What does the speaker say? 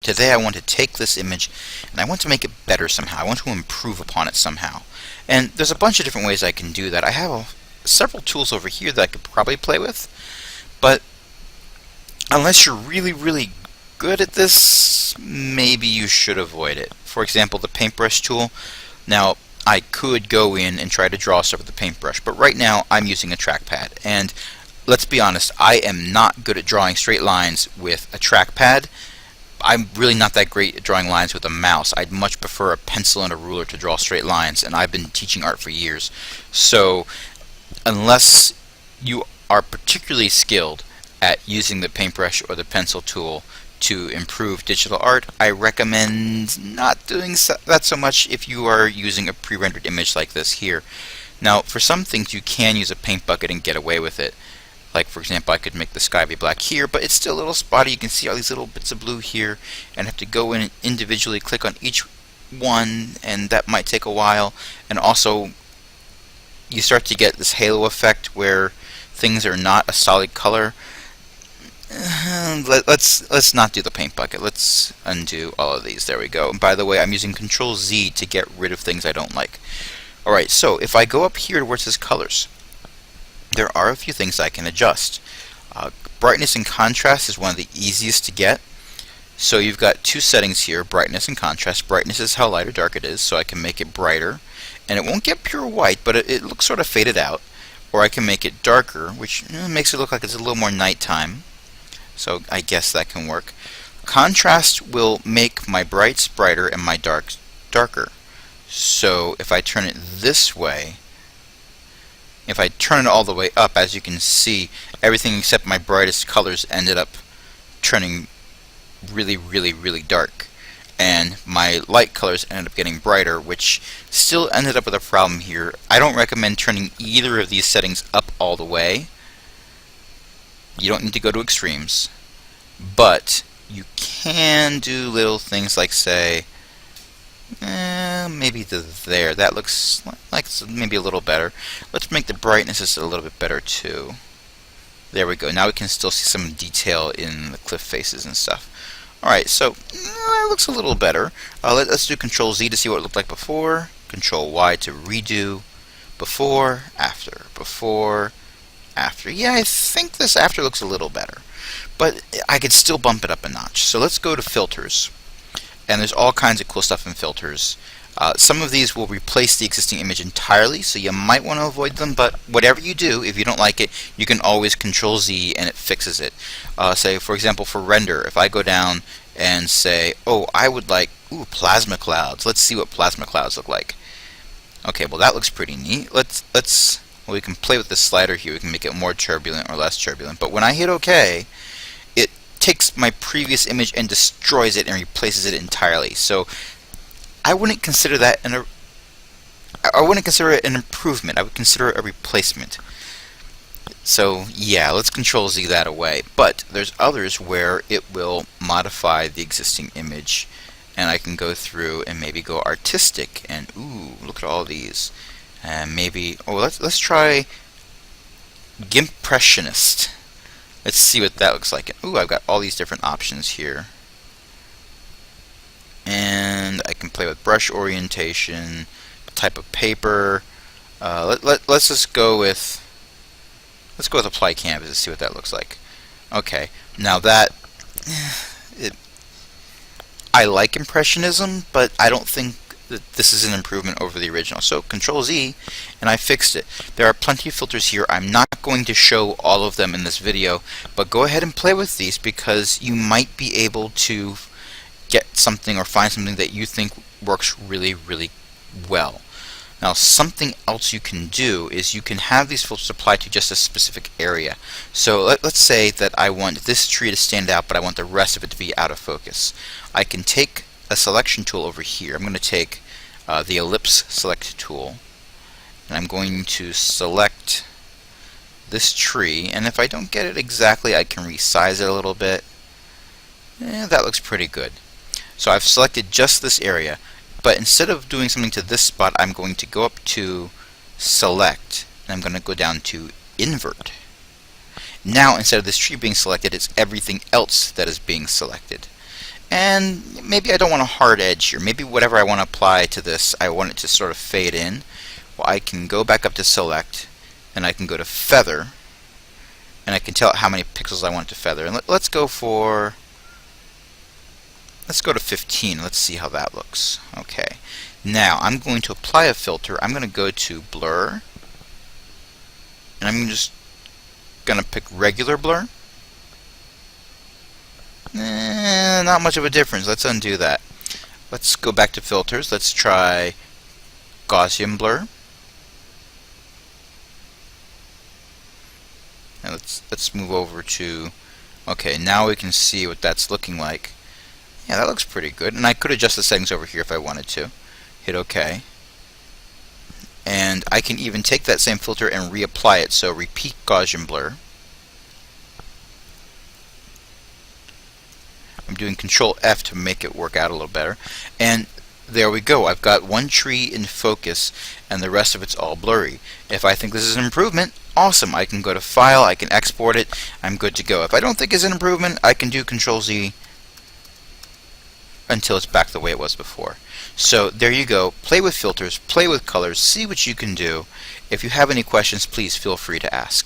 Today I want to take this image and I want to make it better somehow. I want to improve upon it somehow. And there's a bunch of different ways I can do that. I have several tools over here that I could probably play with, but unless you're really good at this, maybe you should avoid it. For example, the paintbrush tool. Now, I could go in and try to draw stuff with the paintbrush, but right now I'm using a trackpad. And let's be honest, I am not good at drawing straight lines with a trackpad. I'm really not that great at drawing lines with a mouse. I'd much prefer a pencil and a ruler to draw straight lines, and I've been teaching art for years. So unless you are particularly skilled at using the paintbrush or the pencil tool to improve digital art, I recommend not doing that so much if you are using a pre-rendered image like this here. Now, for some things you can use a paint bucket and get away with it. Like, for example, I could make the sky be black here, but it's still a little spotty. You can see all these little bits of blue here, and have to go in and individually click on each one, and that might take a while. And also, you start to get this halo effect where things are not a solid color. Let's not do the paint bucket. Let's undo all of these. There we go. And by the way, I'm using Control Z to get rid of things I don't like. Alright, so if I go up here to where it says colors, there are a few things I can adjust. Brightness and contrast is one of the easiest to get. So you've got two settings here, brightness and contrast. Brightness is how light or dark it is, so I can make it brighter. And it won't get pure white, but it looks sort of faded out. Or I can make it darker, which makes it look like it's a little more nighttime. So I guess that can work. Contrast will make my brights brighter and my darks darker. So if I turn it this way, if I turn it all the way up, as you can see, everything except my brightest colors ended up turning really dark. And my light colors ended up getting brighter, which still ended up with a problem here. I don't recommend turning either of these settings up all the way. You don't need to go to extremes, but you can do little things like, say, maybe there. That looks like it's maybe a little better. Let's make the brightness just a little bit better too. There we go. Now we can still see some detail in the cliff faces and stuff. Alright, so it looks a little better. Let's do Control Z to see what it looked like before. Control Y to redo. Before, after. Yeah, I think this after looks a little better, but I could still bump it up a notch. So let's go to filters, and there's all kinds of cool stuff in filters. Some of these will replace the existing image entirely, so you might want to avoid them, but whatever you do, if you don't like it, you can always Control Z and it fixes it. Say, for example, for render, if I go down and say, oh, I would like plasma clouds. Let's see what plasma clouds look like. Okay, well that looks pretty neat. Well, we can play with this slider here. We can make it more turbulent or less turbulent. But when I hit OK, it takes my previous image and destroys it and replaces it entirely. So I wouldn't consider that I wouldn't consider it an improvement. I would consider it a replacement. So yeah, let's Control Z that away. But there's others where it will modify the existing image, and I can go through and maybe go artistic and look at all these. And maybe let's try GIMPressionist. Let's see what that looks like. I've got all these different options here, and I can play with brush orientation, type of paper. Let's just go with apply canvas to see what that looks like. Okay, now that I like Impressionism, but I don't think that this is an improvement over the original. So Control Z, and I fixed it. There are plenty of filters here. I'm not going to show all of them in this video, but go ahead and play with these because you might be able to get something or find something that you think works really well. Now, something else you can do is you can have these filters applied to just a specific area. So let's say that I want this tree to stand out, but I want the rest of it to be out of focus. I can take a selection tool over here. I'm going to take the ellipse select tool, and I'm going to select this tree, and if I don't get it exactly, I can resize it a little bit. That looks pretty good. So I've selected just this area, but instead of doing something to this spot, I'm going to go up to select, and I'm going to go down to invert. Now, instead of this tree being selected, it's everything else that is being selected. And maybe I don't want a hard edge here. Maybe whatever I want to apply to this, I want it to sort of fade in. Well, I can go back up to select, and I can go to feather, and I can tell it how many pixels I want it to feather. And let's go to 15. Let's see how that looks. Okay. Now I'm going to apply a filter. I'm going to go to blur, and I'm just going to pick regular blur. Not much of a difference. Let's undo that. Let's go back to filters. Let's try Gaussian blur. And let's move over to, okay, now we can see what that's looking like. Yeah, that looks pretty good. And I could adjust the settings over here if I wanted to. Hit OK. And I can even take that same filter and reapply it. So repeat Gaussian blur. I'm doing Control F to make it work out a little better. And there we go. I've got one tree in focus and the rest of it's all blurry. If I think this is an improvement, awesome. I can go to File, I can export it, I'm good to go. If I don't think it's an improvement, I can do Control Z until it's back the way it was before. So there you go. Play with filters, play with colors, see what you can do. If you have any questions, please feel free to ask.